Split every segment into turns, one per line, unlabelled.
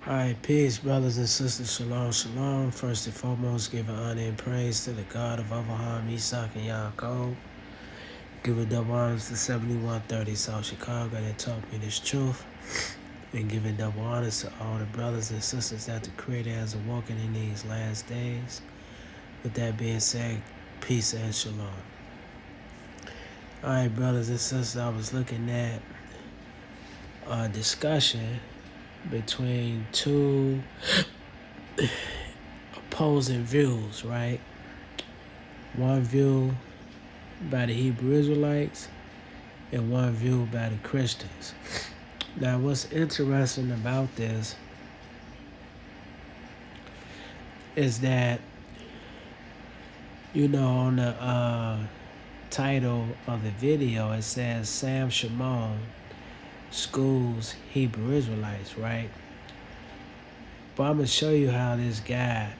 All right, peace, brothers and sisters. Shalom, shalom. First and foremost, giving honor and praise to the God of Abraham, Isaac, and Yaakov. Giving double honors to 7130 South Chicago that taught me this truth. And giving double honors to all the brothers and sisters that the Creator has awoken in these last days. With that being said, peace and shalom. All right, brothers and sisters, I was looking at a discussion between two opposing views, right? One view by the Hebrew Israelites and one view by the Christians. Now, what's interesting about this is that, on the title of the video, it says Sam Shamoun schools Hebrew Israelites, right? But I'm going to show you how this guy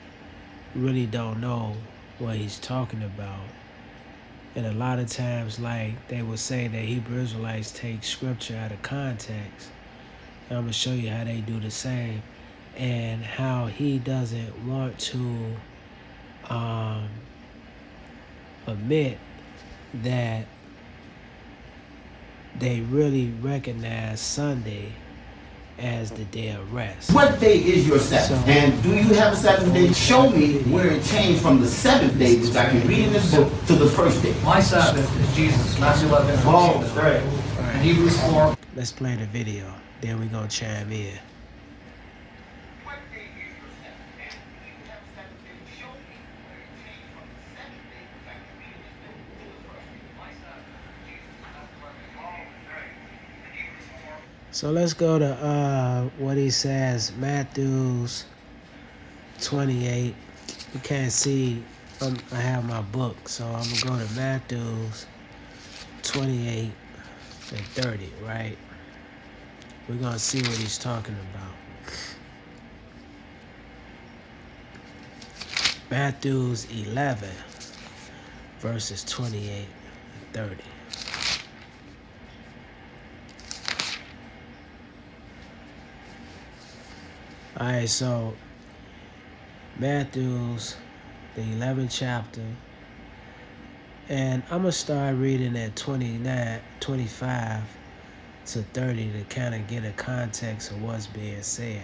really don't know what he's talking about. And a lot of times, like, they will say that Hebrew Israelites take scripture out of context. And I'm going to show you how they do the same and how he doesn't want to admit that they really recognize Sunday as the day of rest.
What day is your Sabbath? And do you have a Sabbath day? Show me where it changed from the seventh day, which I can read in this book, to the first day.
My Sabbath is Jesus. Matthew 11.
Oh, great.
And Hebrews 4.
Let's play the video. Then we're going to chime in. So let's go to what he says, Matthew's 28. You can't see, I have my book, so I'm going to go to Matthew's 28 and 30, right? We're going to see what he's talking about. Matthew's 11, verses 28 and 30. All right, so Matthew's, the 11th chapter, and I'm going to start reading at 25 to 30 to kind of get a context of what's being said.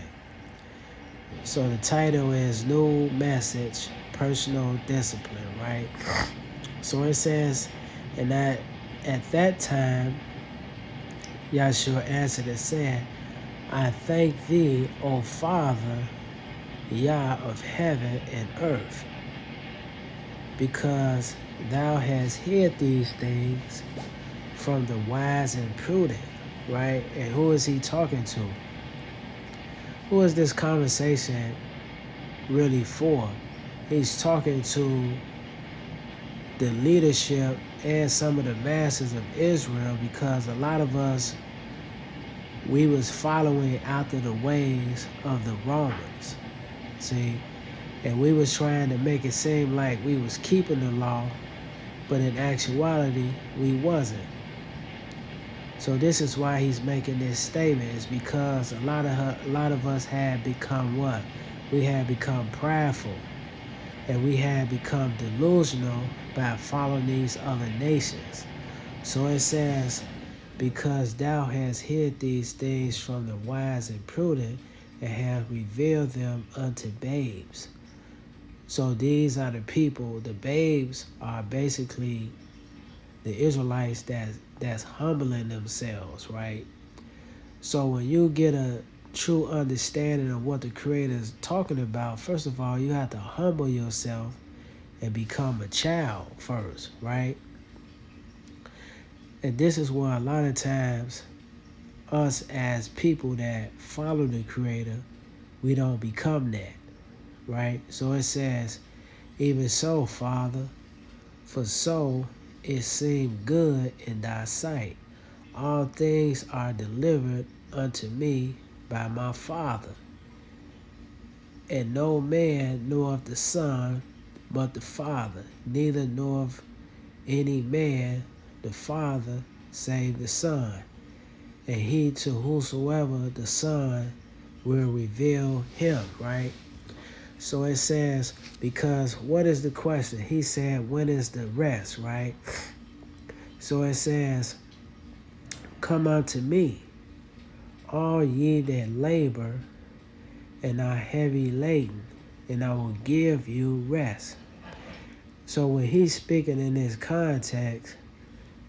So the title is New Message, Personal Discipline, right? So it says, and that at that time, Yahshua answered and said, I thank thee, O Father, Yah of heaven and earth, because thou hast hid these things from the wise and prudent, right? And who is he talking to? Who is this conversation really for? He's talking to the leadership and some of the masses of Israel, because a lot of us, we was following after the ways of the Romans, see? And we was trying to make it seem like we was keeping the law, but in actuality, we wasn't. So this is why he's making this statement, is because a lot of us had become what? We had become prideful, and we had become delusional by following these other nations. So it says, because thou hast hid these things from the wise and prudent, and have revealed them unto babes. So these are the people, the babes are basically the Israelites that's humbling themselves, right? So when you get a true understanding of what the Creator is talking about, first of all, you have to humble yourself and become a child first, right? And this is where a lot of times us as people that follow the Creator, we don't become that, right? So it says, even so, Father, for so it seemed good in thy sight. All things are delivered unto me by my Father. And no man knoweth the Son but the Father, neither knoweth any man the Father save the Son, and he to whosoever the Son will reveal him, right? So it says, because what is the question? He said, when is the rest, right? So it says, come unto me, all ye that labor and are heavy laden, and I will give you rest. So when he's speaking in this context,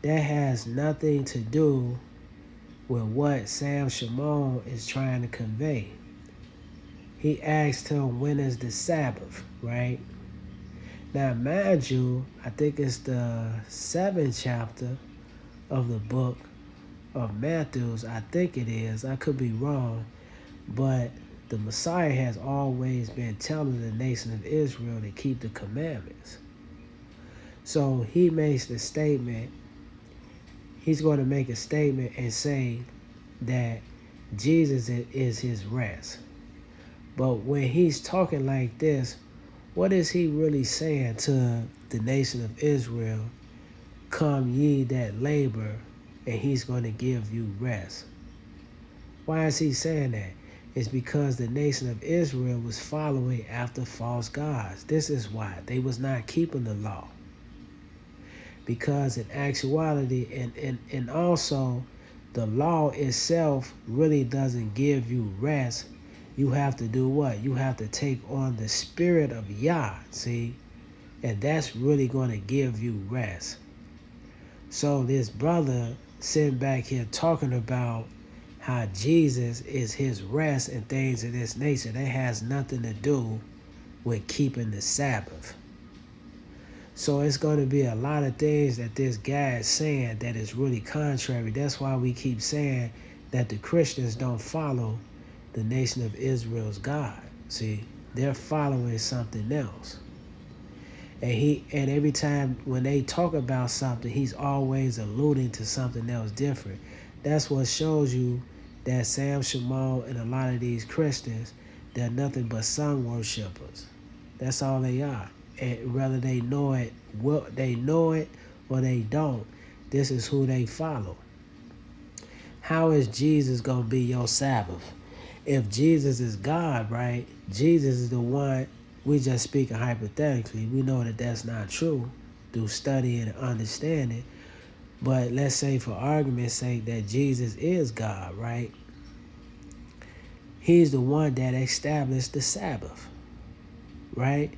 that has nothing to do with what Shamoun is trying to convey. He asked him, when is the Sabbath, right? Now, mind you, I think it's the 7th chapter of the book of Matthew. I think it is. I could be wrong. But the Messiah has always been telling the nation of Israel to keep the commandments. So he makes the statement, he's going to make a statement and say that Jesus is his rest. But when he's talking like this, what is he really saying to the nation of Israel? Come ye that labor, and he's going to give you rest. Why is he saying that? It's because the nation of Israel was following after false gods. This is why. They was not keeping the law. Because in actuality, and also the law itself really doesn't give you rest. You have to do what? You have to take on the spirit of Yah, see? And that's really going to give you rest. So this brother sitting back here talking about how Jesus is his rest and things of this nature, that has nothing to do with keeping the Sabbath. So it's going to be a lot of things that this guy is saying that is really contrary. That's why we keep saying that the Christians don't follow the nation of Israel's God. See, they're following something else. And every time when they talk about something, he's always alluding to something else different. That's what shows you that Shamoun and a lot of these Christians, they're nothing but sun worshipers. That's all they are. And whether they know it, or they don't, this is who they follow. How is Jesus going to be your Sabbath? If Jesus is God, right? Jesus is the one, we just speaking hypothetically. We know that that's not true through studying and understanding. But let's say for argument's sake that Jesus is God, right? He's the one that established the Sabbath, right?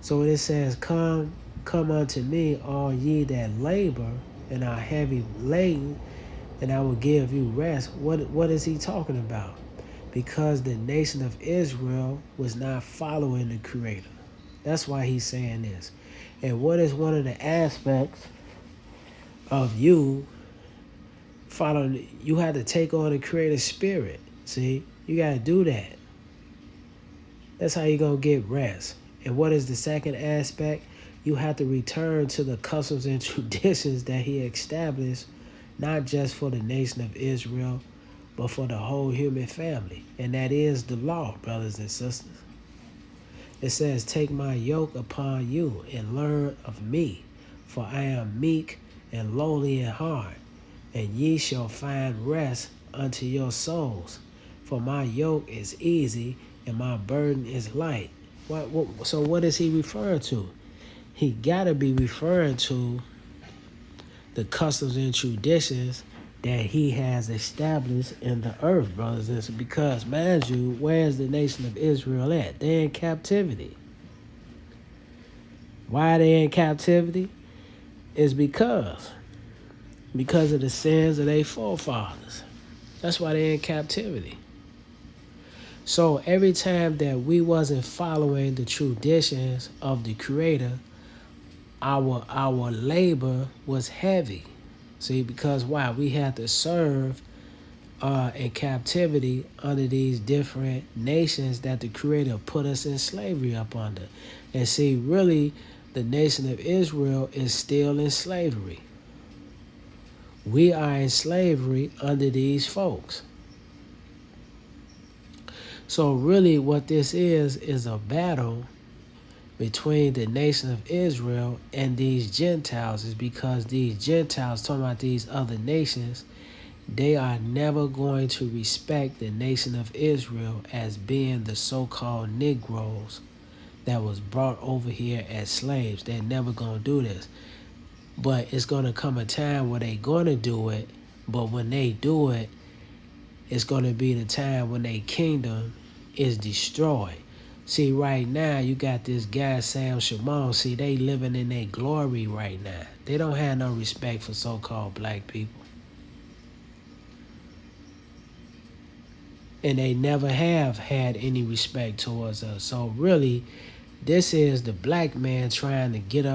So when it says, come unto me, all ye that labor and are heavy laden, and I will give you rest. What is he talking about? Because the nation of Israel was not following the Creator. That's why he's saying this. And what is one of the aspects of you following? You have to take on the Creator spirit. See, you got to do that. That's how you're going to get rest. And what is the second aspect? You have to return to the customs and traditions that he established, not just for the nation of Israel, but for the whole human family. And that is the law, brothers and sisters. It says, take my yoke upon you and learn of me, for I am meek and lowly in heart, and ye shall find rest unto your souls. For my yoke is easy and my burden is light. So what is he referring to? He got to be referring to the customs and traditions that he has established in the earth, brothers and sisters. Because, mind you, where's the nation of Israel at? They're in captivity. Why are they in captivity? It's because of the sins of their forefathers. That's why they're in captivity. So every time that we wasn't following the traditions of the Creator, our labor was heavy. See, because why? We had to serve in captivity under these different nations that the Creator put us in slavery up under. And see, really, the nation of Israel is still in slavery. We are in slavery under these folks. So really what this is a battle between the nation of Israel and these Gentiles, is because these Gentiles, talking about these other nations, they are never going to respect the nation of Israel as being the so-called Negroes that was brought over here as slaves. They're never going to do this. But it's going to come a time where they're going to do it. But when they do it, it's going to be the time when their kingdom is destroyed. See, right now, you got this guy, Shamoun. See, they living in their glory right now. They don't have no respect for so-called black people. And they never have had any respect towards us. So really, this is the black man trying to get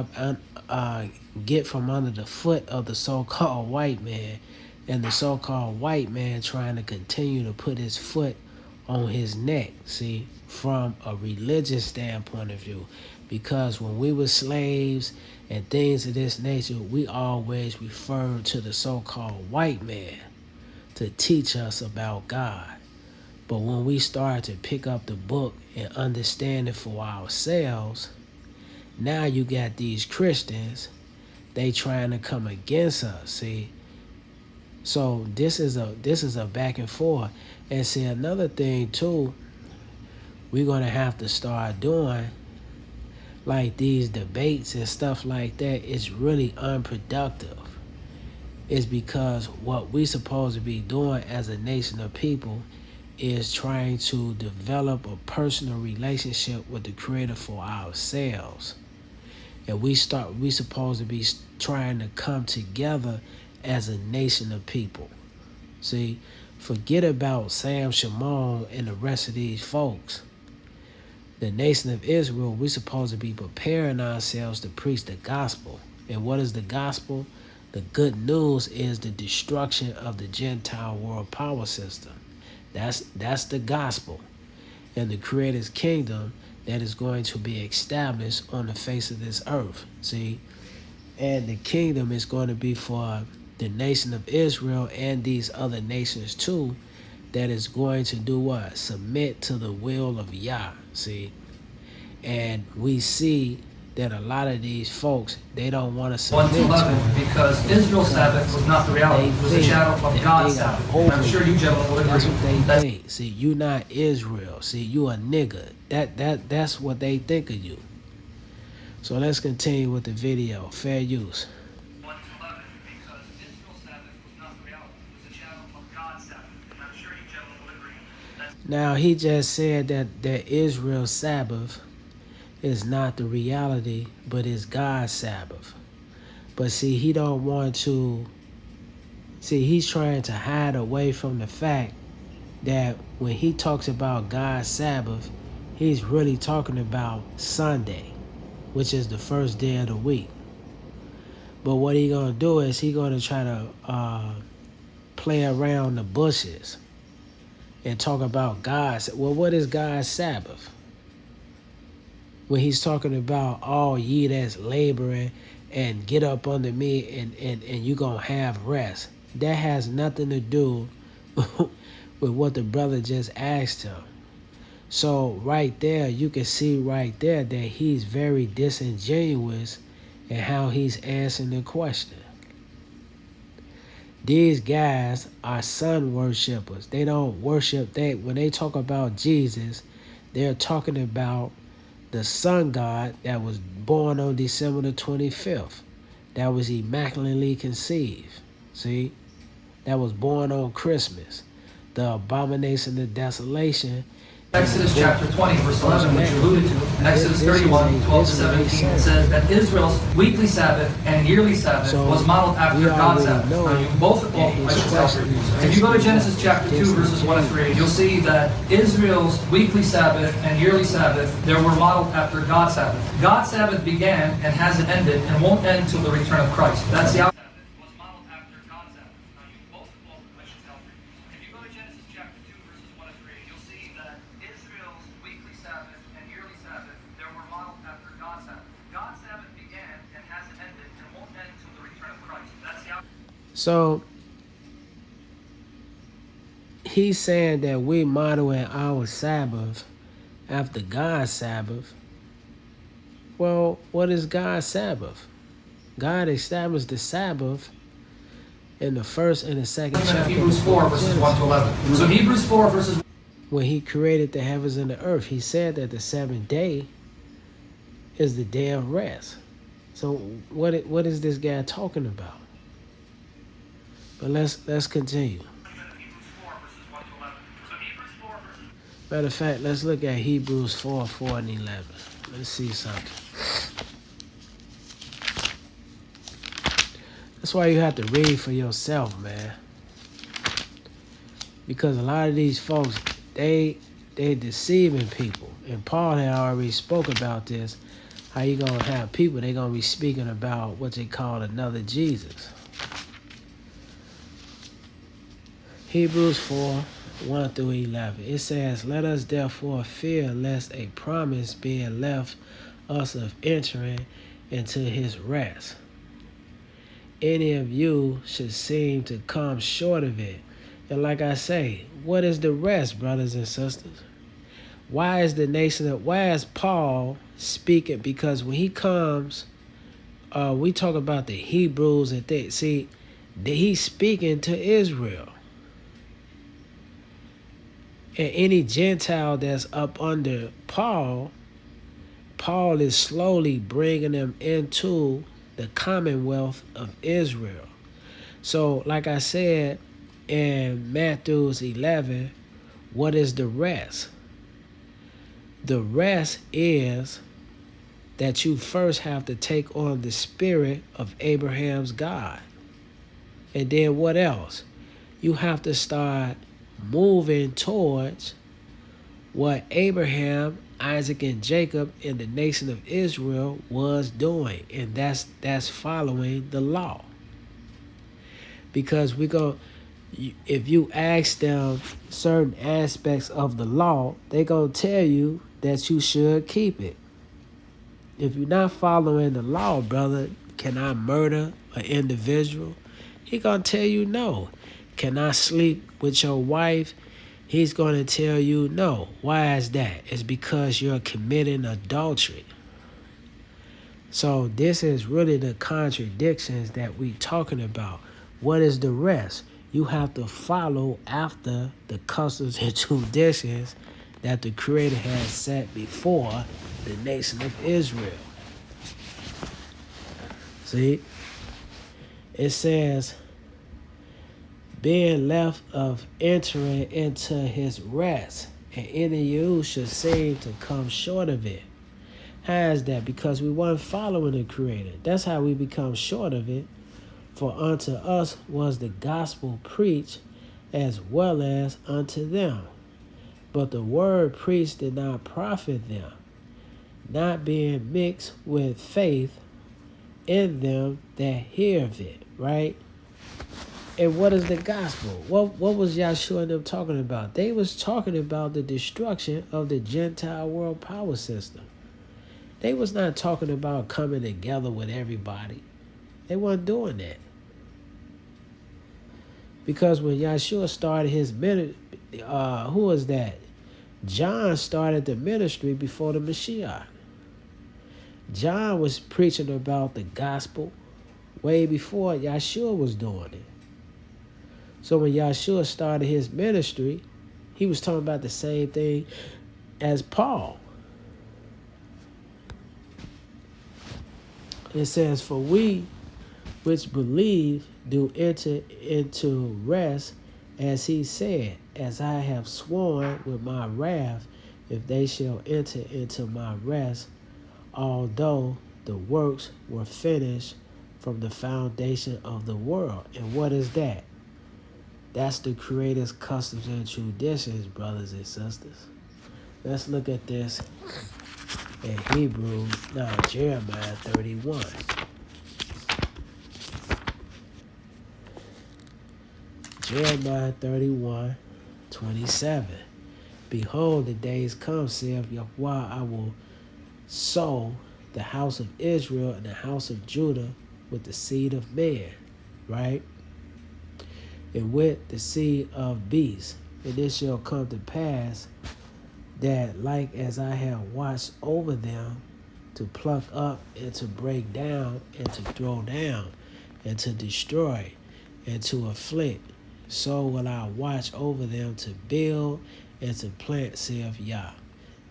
from under the foot of the so-called white man, and the so-called white man trying to continue to put his foot on his neck, see, from a religious standpoint of view. Because when we were slaves and things of this nature, we always referred to the so-called white man to teach us about God. But when we start to pick up the book and understand it for ourselves, now you got these Christians, they trying to come against us, see? So this is a back and forth. And see, another thing too, we're gonna have to start doing, like these debates and stuff like that, is really unproductive. It's because what we supposed to be doing as a nation of people is trying to develop a personal relationship with the Creator for ourselves. And we supposed to be trying to come together as a nation of people. See, forget about Shamoun and the rest of these folks. The nation of Israel, we supposed to be preparing ourselves to preach the gospel. And what is the gospel? The good news is the destruction of the Gentile world power system. That's the gospel, and the Creator's kingdom that is going to be established on the face of this earth. See, and the kingdom is going to be for the nation of Israel and these other nations too, that is going to do what? Submit to the will of Yah. See, and we see that a lot of these folks, they don't want to submit
1:11, because Israel's Sabbath was not the reality. It was a shadow of God's Sabbath. And I'm sure you gentlemen will agree.
That's what they think. See, you not Israel. See, you a nigga. That's what they think of you. So let's continue with the video. Fair use.
1:11, because Israel's Sabbath was not the reality. It was a shadow of God's Sabbath. And I'm sure you gentlemen will agree.
Now, he just said that Israel's Sabbath is not the reality, but is God's Sabbath. But see, he don't want to. See, he's trying to hide away from the fact that when he talks about God's Sabbath, he's really talking about Sunday, which is the first day of the week. But what he gonna do is he gonna try to play around the bushes and talk about God's. Well, what is God's Sabbath? When he's talking about all ye that's laboring and get up under me and you gonna have rest. That has nothing to do with what the brother just asked him. So right there, you can see right there that he's very disingenuous in how he's answering the question. These guys are sun worshipers. They don't worship that. When they talk about Jesus, they're talking about the sun god that was born on December the 25th, that was immaculately conceived, see, that was born on Christmas, the abomination of desolation.
Exodus chapter 20, verse 11, which you alluded to, and Exodus 31, 12 to 17, says that Israel's weekly Sabbath and yearly Sabbath was modeled after God's Sabbath. Now, you both, I should tell you, if you go to Genesis chapter 2, verses 1 and 3, you'll see that Israel's weekly Sabbath and yearly Sabbath, they were modeled after God's Sabbath. God's Sabbath began and hasn't ended and won't end until the return of Christ. That's the outcome. Was modeled after God's Sabbath. Now, you both, I should tell you, if you go to Genesis chapter 2, verses 1 and 3, you'll see that Israel's weekly Sabbath and yearly Sabbath, they were modeled after God's Sabbath. God's Sabbath began and hasn't ended and won't end until the return of Christ. That's the outcome.
So he's saying that we modeling our Sabbath after God's Sabbath. Well, what is God's Sabbath? God established the Sabbath in the first and the second
Of
chapter
Hebrews
of
4, verses 1 to 11. So Hebrews 4, verses...
When he created the heavens and the earth, he said that the seventh day is the day of rest. So what is this guy talking about? But let's continue. Matter of fact, let's look at Hebrews 4, 4 and 11. Let's see something. That's why you have to read for yourself, man. Because a lot of these folks, they deceiving people. And Paul had already spoke about this. How you gonna have people, they gonna be speaking about what they call another Jesus. Hebrews 4, 1 through 11. It says, let us therefore fear lest a promise being left us of entering into his rest, any of you should seem to come short of it. And like I say, what is the rest, brothers and sisters? Why is why is Paul speaking? Because when he comes, we talk about the Hebrews and things. See, he's speaking to Israel. And any Gentile that's up under Paul is slowly bringing them into the commonwealth of Israel. So, like I said in Matthew 11, what is the rest? The rest is that you first have to take on the spirit of Abraham's God. And then what else? You have to start moving towards what Abraham, Isaac, and Jacob and the nation of Israel was doing. And that's following the law. Because if you ask them certain aspects of the law, they're going to tell you that you should keep it. If you're not following the law, brother, can I murder an individual? He going to tell you no. Can I sleep with your wife? He's going to tell you no. Why is that? It's because you're committing adultery. So this is really the contradictions that we're talking about. What is the rest? You have to follow after the customs and traditions that the Creator has set before the nation of Israel. See? It says, being left of entering into his rest, and any of you should seem to come short of it. How is that? Because we weren't following the Creator. That's how we become short of it. For unto us was the gospel preached as well as unto them. But the word preached did not profit them, not being mixed with faith in them that hear of it, right? And what is the gospel? What was Yahshua and them talking about? They was talking about the destruction of the Gentile world power system. They was not talking about coming together with everybody. They weren't doing that. Because when Yahshua started his ministry, who was that? John started the ministry before the Mashiach. John was preaching about the gospel way before Yahshua was doing it. So when Yahshua started his ministry, he was talking about the same thing as Paul. It says, for we which believe do enter into rest, as he said, as I have sworn with my wrath, if they shall enter into my rest, although the works were finished from the foundation of the world. And what is that? That's the Creator's customs and traditions, brothers and sisters. Let's look at this in Jeremiah 31. Jeremiah 31, 27. Behold, the days come, saith Yahweh, I will sow the house of Israel and the house of Judah with the seed of man, right? And with the seed of beasts. And it shall come to pass that like as I have watched over them to pluck up and to break down and to throw down and to destroy, and to afflict. So will I watch over them to build and to plant, saith Yah.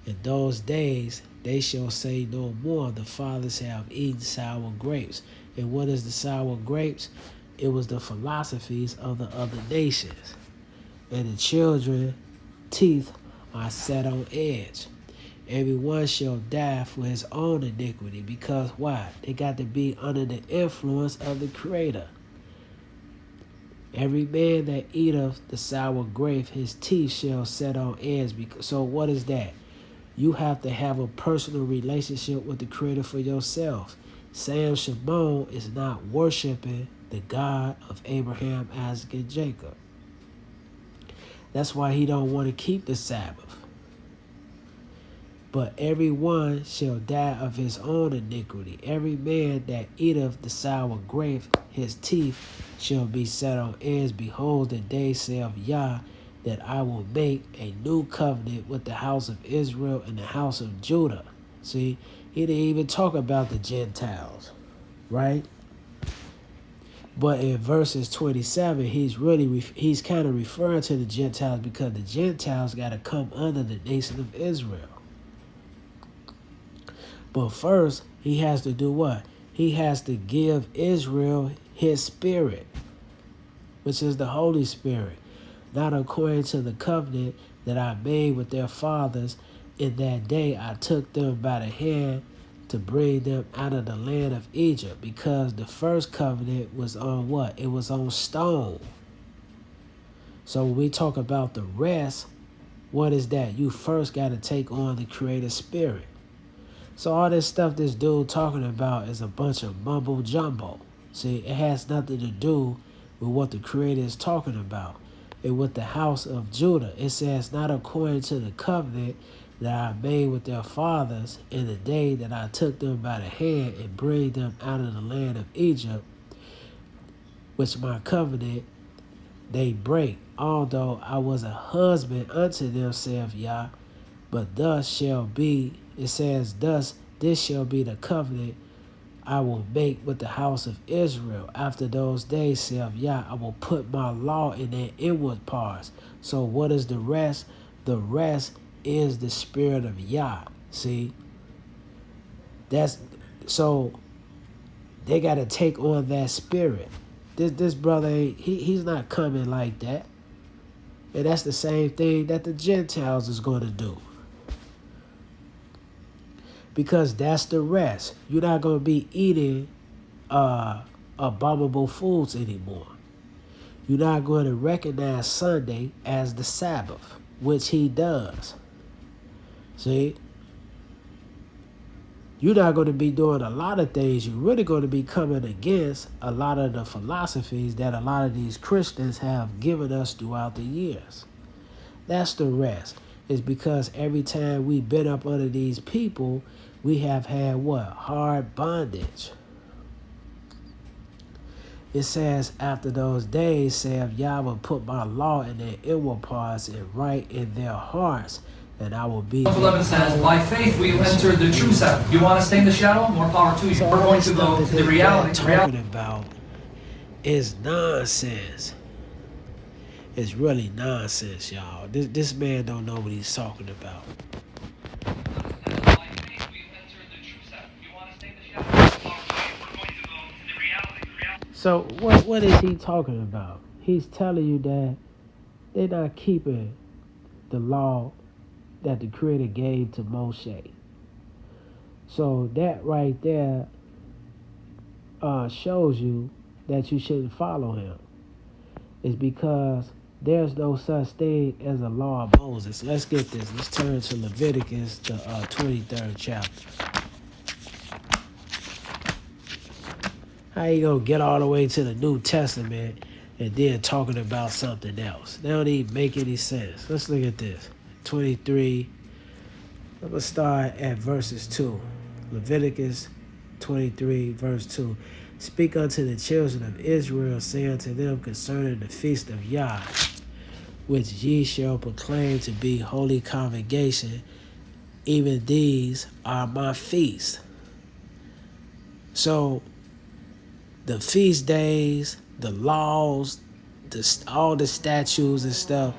In those days they shall say no more, the fathers have eaten sour grapes. And what is the sour grapes? It was the philosophies of the other nations. And the children's teeth are set on edge. Everyone shall die for his own iniquity. Because why? They got to be under the influence of the Creator. Every man that eateth the sour grape, his teeth shall set on edge. So what is that? You have to have a personal relationship with the Creator for yourself. Sam Shamoun is not worshiping the God of Abraham, Isaac, and Jacob. That's why he don't want to keep the Sabbath. But everyone shall die of his own iniquity. Every man that eateth the sour grape, his teeth shall be set on edge. Behold, the day saith Yah, that I will make a new covenant with the house of Israel and the house of Judah. See, he didn't even talk about the Gentiles, right? But in verses 27, he's kind of referring to the Gentiles, because the Gentiles got to come under the nation of Israel. But first, he has to do what? He has to give Israel his spirit, which is the Holy Spirit, not according to the covenant that I made with their fathers. In that day I took them by the hand to bring them out of the land of Egypt, because the first covenant was on what? It was on stone. So when we talk about the rest, what is that? You first got to take on the Creator Spirit. So all this stuff this dude talking about is a bunch of mumbo jumbo. See, it has nothing to do with what the Creator is talking about. And with the house of Judah, it says, not according to the covenant that I made with their fathers in the day that I took them by the hand and bring them out of the land of Egypt, which my covenant they break, although I was a husband unto them, saith Yah. But thus shall be, it says, thus this shall be the covenant I will make with the house of Israel. After those days, saith Yah, I will put my law in their inward parts. So what is the rest? The rest is the spirit of Yah. See? That's so they got to take on that spirit. This brother, he's not coming like that. And that's the same thing that the Gentiles is going to do. Because that's the rest. You're not going to be eating abominable foods anymore. You're not going to recognize Sunday as the Sabbath, which he does. See? You're not going to be doing a lot of things. You're really going to be coming against a lot of the philosophies that a lot of these Christians have given us throughout the years. That's the rest. It's because every time we've been up under these people, we have had what? Hard bondage. It says, after those days, saith Yah, will put my law in their inward parts and write in their hearts, and I will be.
11 says, by faith we entered the true Sabbath. You want to stay in the shadow? More power to you.
So
we're going to go to the reality.
Talking about is nonsense. It's really nonsense, y'all. This man don't know what he's talking about. So what is he talking about? He's telling you that they're not keeping the law that the Creator gave to Moshe. So that right there shows you that you shouldn't follow him. It's because there's no such thing as a law of Moses. Let's get this. Let's turn to Leviticus, the 23rd chapter. How you gonna get all the way to the New Testament and then talking about something else? That don't even make any sense. Let's look at this. 23. I'm gonna start at verses 2. Leviticus 23, verse 2. Speak unto the children of Israel, say unto them concerning the feast of Yah, which ye shall proclaim to be holy convocation. Even these are my feasts. So the feast days the laws, all the statutes and stuff,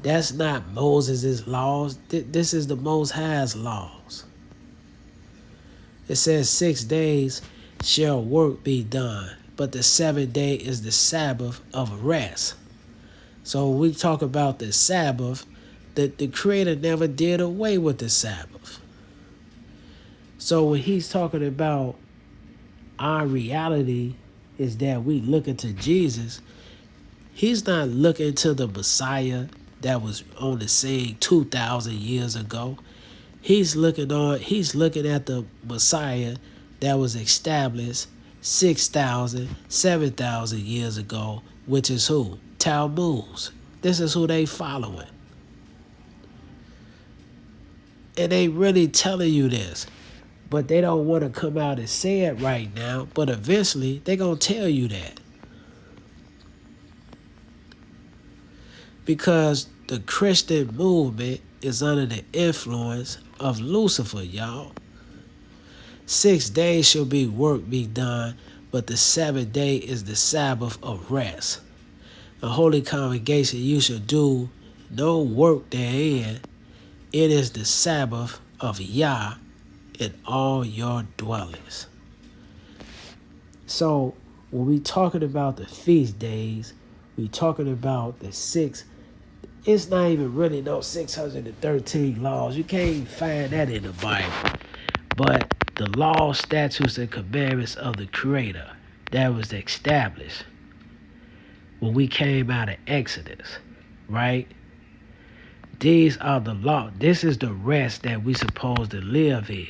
that's not Moses' laws. This is the Most High's laws. It says 6 days shall work be done, but the 7th day is the Sabbath of rest. So when we talk about the Sabbath, the Creator never did away with the Sabbath. So when he's talking about our reality is that we look into Jesus, he's not looking to the Messiah that was on the scene 2,000 years ago. He's looking at the Messiah that was established 6,000, 7,000 years ago, which is who? Talmuds. This is who they following. And they really telling you this. But they don't want to come out and say it right now. But eventually, they're going to tell you that. Because the Christian movement is under the influence of Lucifer, y'all. 6 days shall be work be done, but the 7th day is the Sabbath of rest. The holy congregation, you shall do no work therein. It is the Sabbath of Yah in all your dwellings. So when we talking about the feast days, we talking about the 6. It's not even really no 613 laws. You can't even find that in the Bible. But the laws, statutes, and commandments of the Creator that was established when we came out of Exodus, right? These are the law. This is the rest that we supposed to live in.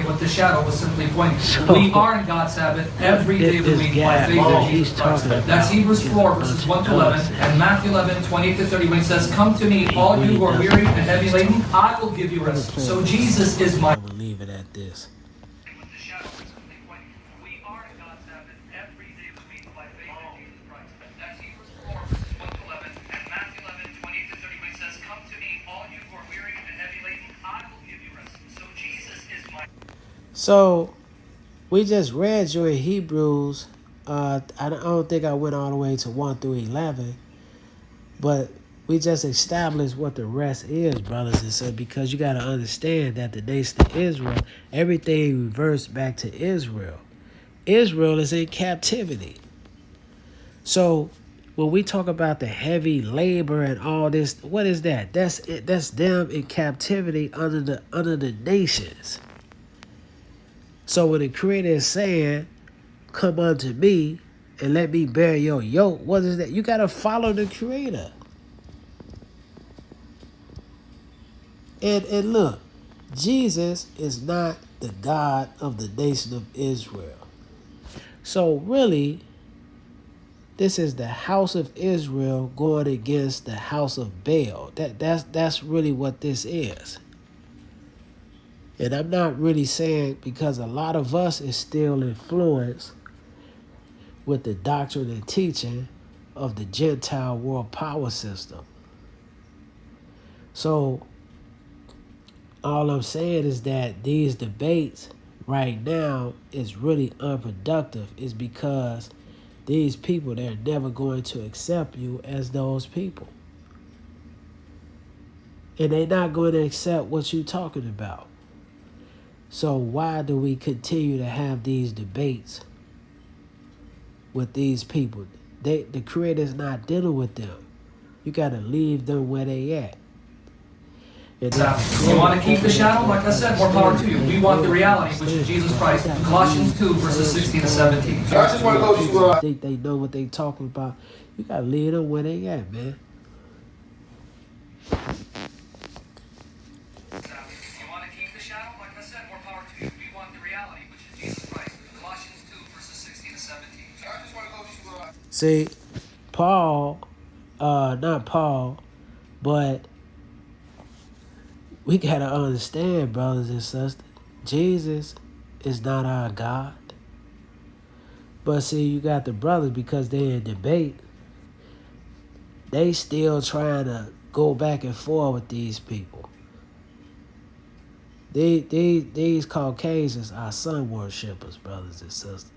What the shadow was simply pointing to. We are in God's Sabbath every day of the week by faith in Jesus Christ. That's Hebrews 4, verses 1 to 11, and Matthew 11, 28 to 30, when it says, "Come to me, all you who are weary and heavy laden, I will give you rest." So Jesus is my...
I will leave it at this.
What the shadow was simply pointing to. We are in God's Sabbath every day of the week by faith in Jesus Christ. That's Hebrews 4, verses 1 to 11, and Matthew 11, 28 to 30, when it says, "Come to me, all you who are weary and heavy laden, I will give you rest." So Jesus is my...
So, we just read you in Hebrews. I don't think I went all the way to 1 through 11, but we just established what the rest is, brothers and sisters, because you got to understand that the nation of Israel, everything reverts back to Israel. Israel is in captivity. So, when we talk about the heavy labor and all this, what is that? That's it. That's them in captivity under the nations. So when the Creator is saying, "Come unto me and let me bear your yoke," what is that? You got to follow the Creator. And look, Jesus is not the God of the nation of Israel. So really, this is the house of Israel going against the house of Baal. That's really what this is. And I'm not really saying, because a lot of us is still influenced with the doctrine and teaching of the Gentile world power system. So all I'm saying is that these debates right now is really unproductive, is because these people, they're never going to accept you as those people. And they're not going to accept what you're talking about. So why do we continue to have these debates with these people? The Creator's not dealing with them. You got to leave them where they at.
You want to keep the shadow? Like I said, more power to you. We want the reality, which is Jesus Christ. Colossians 2, verses 16 to 17.
I just want to go to
I think they know what they talking about. You got to leave them where they at, man. See, Paul, not Paul, but we got to understand, brothers and sisters, Jesus is not our God. But see, you got the brothers, because they're in debate, they still trying to go back and forth with these people. These Caucasians are sun worshippers, brothers and sisters.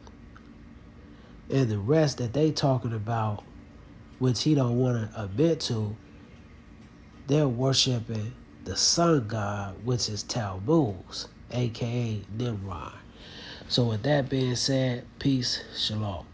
And the rest that they talking about, which he don't want to admit to, they're worshiping the sun god, which is Tammuz, aka Nimrod. So with that being said, peace, shalom.